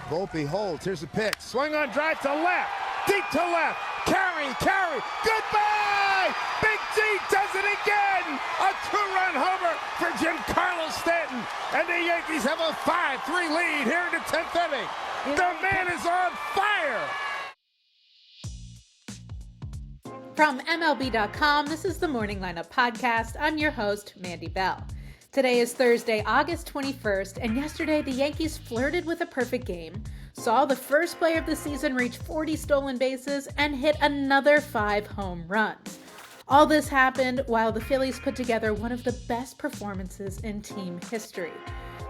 Volpe holds. Here's a pitch. Swing on, drive to left. Deep to left. Carry. Goodbye! Big G does it again! A two-run homer for Giancarlo Stanton. And the Yankees have a 5-3 lead here in the 10th inning. The man is on fire! From MLB.com, this is the Morning Lineup Podcast. I'm your host, Mandy Bell. Today is Thursday, August 21st, and yesterday the Yankees flirted with a perfect game, saw the first player of the season reach 40 stolen bases, and hit another 5 home runs. All this happened while the Phillies put together one of the best performances in team history.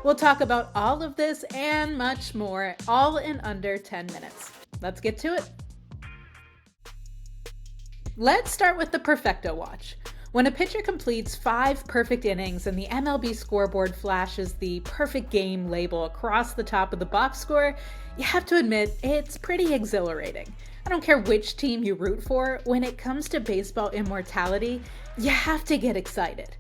We'll talk about all of this and much more, all in under 10 minutes. Let's get to it. Let's start with the Perfecto Watch. When a pitcher completes 5 perfect innings and the MLB scoreboard flashes the perfect game label across the top of the box score, you have to admit it's pretty exhilarating. I don't care which team you root for, when it comes to baseball immortality, you have to get excited.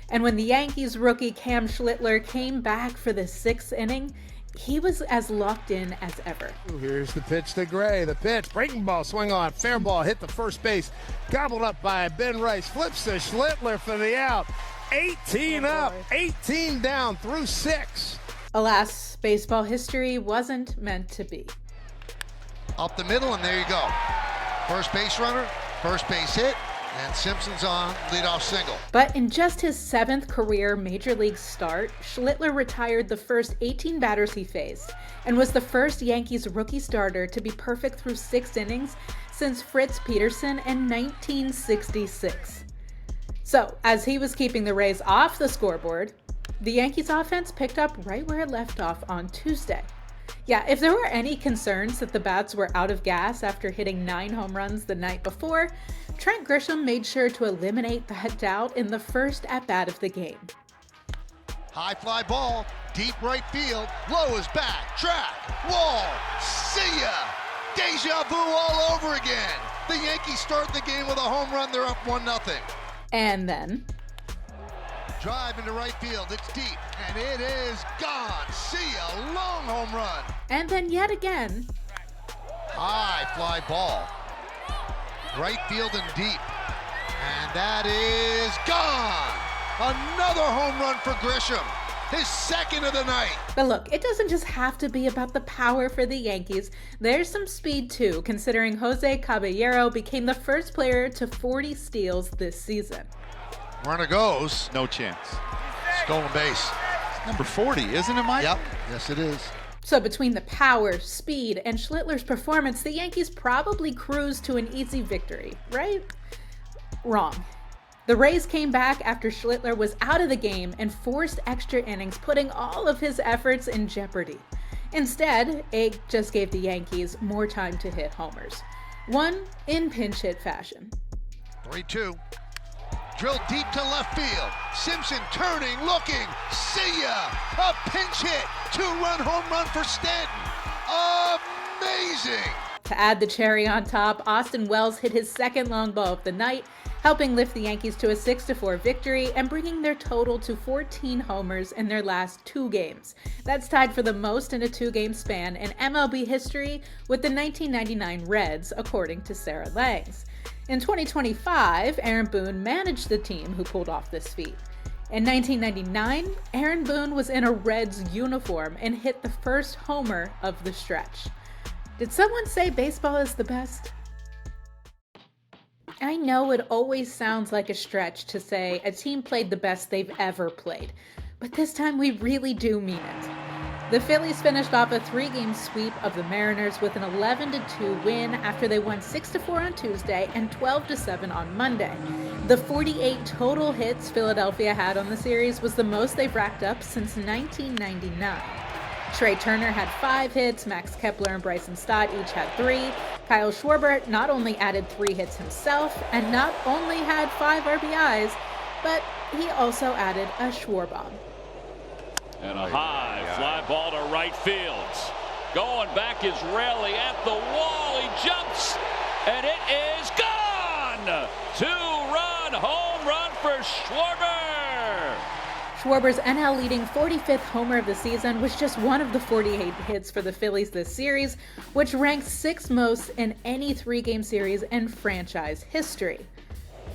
And when the Yankees rookie Cam Schlittler came back for the 6th inning, he was as locked in as ever. Here's the pitch to Gray. The pitch, breaking ball, swing on, fair ball, hit the first base, gobbled up by Ben Rice, flips to Schlittler for the out. 18 up, 18 down through 6. Alas, baseball history wasn't meant to be. Up the middle, and there you go. First base runner, first base hit, and Simpson's on leadoff single. But in just his 7th career Major League start, Schlittler retired the first 18 batters he faced and was the first Yankees rookie starter to be perfect through 6 innings since Fritz Peterson in 1966. So, as he was keeping the Rays off the scoreboard, the Yankees offense picked up right where it left off on Tuesday. Yeah, if there were any concerns that the bats were out of gas after hitting 9 home runs the night before, Trent Grisham made sure to eliminate that doubt in the first at-bat of the game. High fly ball, deep right field, low is back, track, wall, see ya! Deja vu all over again. The Yankees start the game with a home run, they're up 1-0. And then Drive into right field, it's deep, and it is gone. See ya, long home run. And then yet again, High fly ball, right field and deep, and that is gone. Another home run for Grisham, his 2nd of the night. But look, it doesn't just have to be about the power for the Yankees. There's some speed too, considering Jose Caballero became the first player to 40 steals this season. Runner goes. No chance. Stolen base. It's number 40, isn't it, Mike? Yep, yes it is. So between the power, speed, and Schlittler's performance, the Yankees probably cruised to an easy victory, right? Wrong. The Rays came back after Schlittler was out of the game and forced extra innings, putting all of his efforts in jeopardy. Instead, it just gave the Yankees more time to hit homers. One in pinch hit fashion. 3-2. Drilled deep to left field. Simpson turning, looking. See ya! A pinch hit. 2-run home run for Stanton. Amazing! To add the cherry on top, Austin Wells hit his 2nd long ball of the night, helping lift the Yankees to a 6-4 victory and bringing their total to 14 homers in their last 2 games. That's tied for the most in a 2-game span in MLB history with the 1999 Reds, according to Sarah Langs. In 2025, Aaron Boone managed the team who pulled off this feat. In 1999, Aaron Boone was in a Reds uniform and hit the first homer of the stretch. Did someone say baseball is the best? I know it always sounds like a stretch to say a team played the best they've ever played, but this time we really do mean it. The Phillies finished off a 3-game sweep of the Mariners with an 11-2 win after they won 6-4 on Tuesday and 12-7 on Monday. The 48 total hits Philadelphia had on the series was the most they've racked up since 1999. Trey Turner had 5 hits, Max Kepler and Bryson Stott each had 3. Kyle Schwarber not only added 3 hits himself and not only had 5 RBIs, but he also added a Schwarbomb. And a high fly ball to right field. Going back is Raleigh at the wall. He jumps, and it is gone! 2-run home run for Schwarber. Schwarber's NL-leading 45th homer of the season was just one of the 48 hits for the Phillies this series, which ranks 6th most in any 3-game series in franchise history.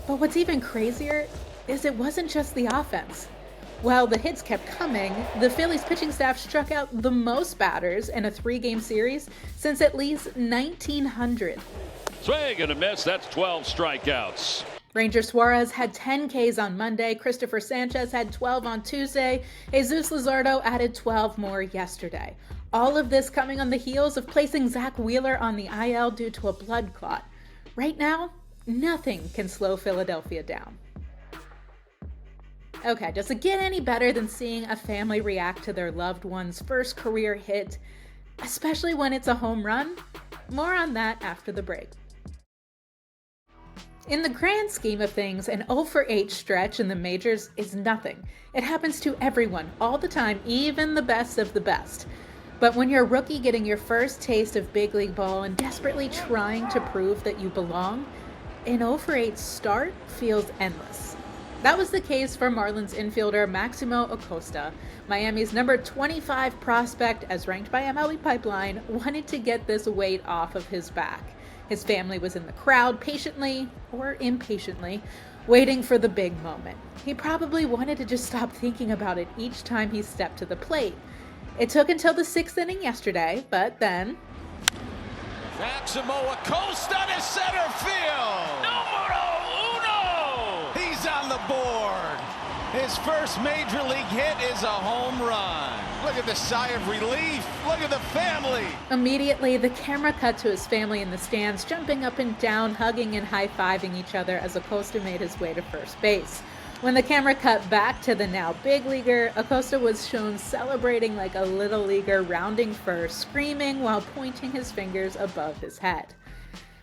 But what's even crazier is it wasn't just the offense. While the hits kept coming, the Phillies pitching staff struck out the most batters in a 3-game series since at least 1900. Swing and a miss, that's 12 strikeouts. Ranger Suarez had 10 Ks on Monday, Christopher Sanchez had 12 on Tuesday, Jesús Luzardo added 12 more yesterday. All of this coming on the heels of placing Zach Wheeler on the IL due to a blood clot. Right now, nothing can slow Philadelphia down. Okay, does it get any better than seeing a family react to their loved one's first career hit, especially when it's a home run? More on that after the break. In the grand scheme of things, an 0-for-8 stretch in the majors is nothing. It happens to everyone, all the time, even the best of the best. But when you're a rookie getting your first taste of big league ball and desperately trying to prove that you belong, an 0-for-8 start feels endless. That was the case for Marlins infielder Maximo Acosta. Miami's number 25 prospect, as ranked by MLB Pipeline, wanted to get this weight off of his back. His family was in the crowd, patiently or impatiently, waiting for the big moment. He probably wanted to just stop thinking about it each time he stepped to the plate. It took until the 6th inning yesterday, but then... Maximo Acosta to center field! Numero uno! He's on the board! His first major league hit is a home run. Look at the sigh of relief. Look at the family. Immediately, the camera cut to his family in the stands, jumping up and down, hugging and high-fiving each other as Acosta made his way to first base. When the camera cut back to the now big leaguer, Acosta was shown celebrating like a little leaguer, rounding first, screaming while pointing his fingers above his head.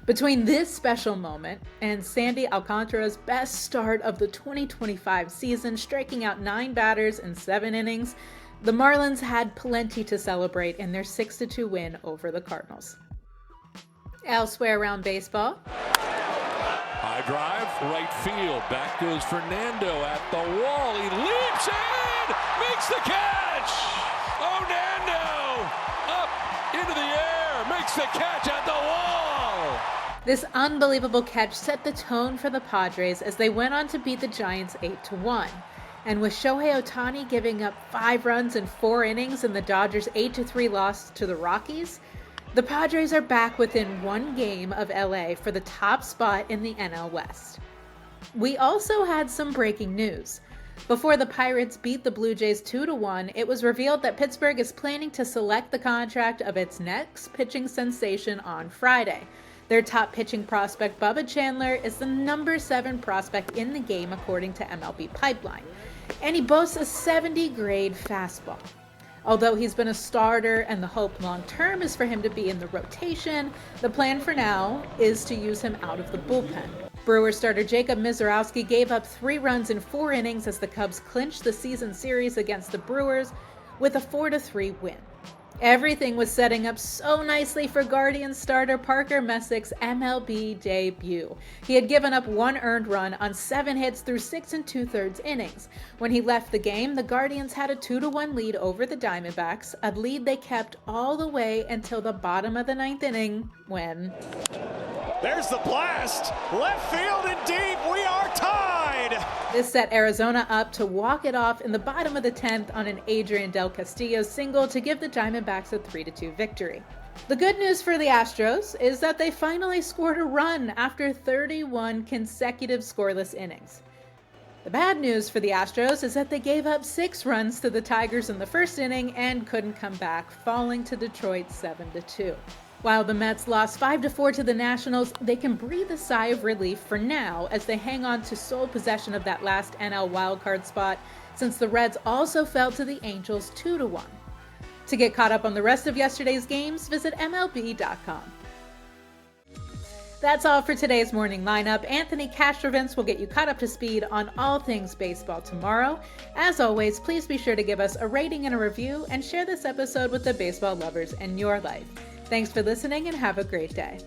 Between this special moment and Sandy Alcantara's best start of the 2025 season, striking out 9 batters in 7 innings, the Marlins had plenty to celebrate in their 6-2 win over the Cardinals. Elsewhere around baseball, high drive, right field. Back goes Fernando at the wall. He leaps in, makes the catch. Oh, Nando up into the air, makes the catch at the wall. this unbelievable catch set the tone for the Padres as they went on to beat the Giants 8-1. And with Shohei Ohtani giving up 5 runs in 4 innings in the Dodgers' 8-3 loss to the Rockies, the Padres are back within 1 game of LA for the top spot in the NL West. We also had some breaking news. Before the Pirates beat the Blue Jays 2-1, it was revealed that Pittsburgh is planning to select the contract of its next pitching sensation on Friday. Their top pitching prospect, Bubba Chandler, is the number 7 prospect in the game according to MLB Pipeline, and he boasts a 70-grade fastball. Although he's been a starter and the hope long-term is for him to be in the rotation, the plan for now is to use him out of the bullpen. Brewers starter Jacob Misiorowski gave up 3 runs in 4 innings as the Cubs clinched the season series against the Brewers with a 4-3 win. Everything was setting up so nicely for Guardians starter Parker Messick's MLB debut. He had given up 1 earned run on 7 hits through 6 2/3 innings. When he left the game, the Guardians had a 2-1 lead over the Diamondbacks, a lead they kept all the way until the bottom of the 9th inning when... There's the blast! Left field and deep, we are tied! This set Arizona up to walk it off in the bottom of the 10th on an Adrian Del Castillo single to give the Diamondbacks a 3-2 victory. The good news for the Astros is that they finally scored a run after 31 consecutive scoreless innings. The bad news for the Astros is that they gave up 6 runs to the Tigers in the first inning and couldn't come back, falling to Detroit 7-2. While the Mets lost 5-4 to the Nationals, they can breathe a sigh of relief for now as they hang on to sole possession of that last NL wildcard spot, since the Reds also fell to the Angels 2-1. To get caught up on the rest of yesterday's games, visit MLB.com. That's all for today's morning lineup. Anthony Castrovins will get you caught up to speed on all things baseball tomorrow. As always, please be sure to give us a rating and a review and share this episode with the baseball lovers in your life. Thanks for listening and have a great day.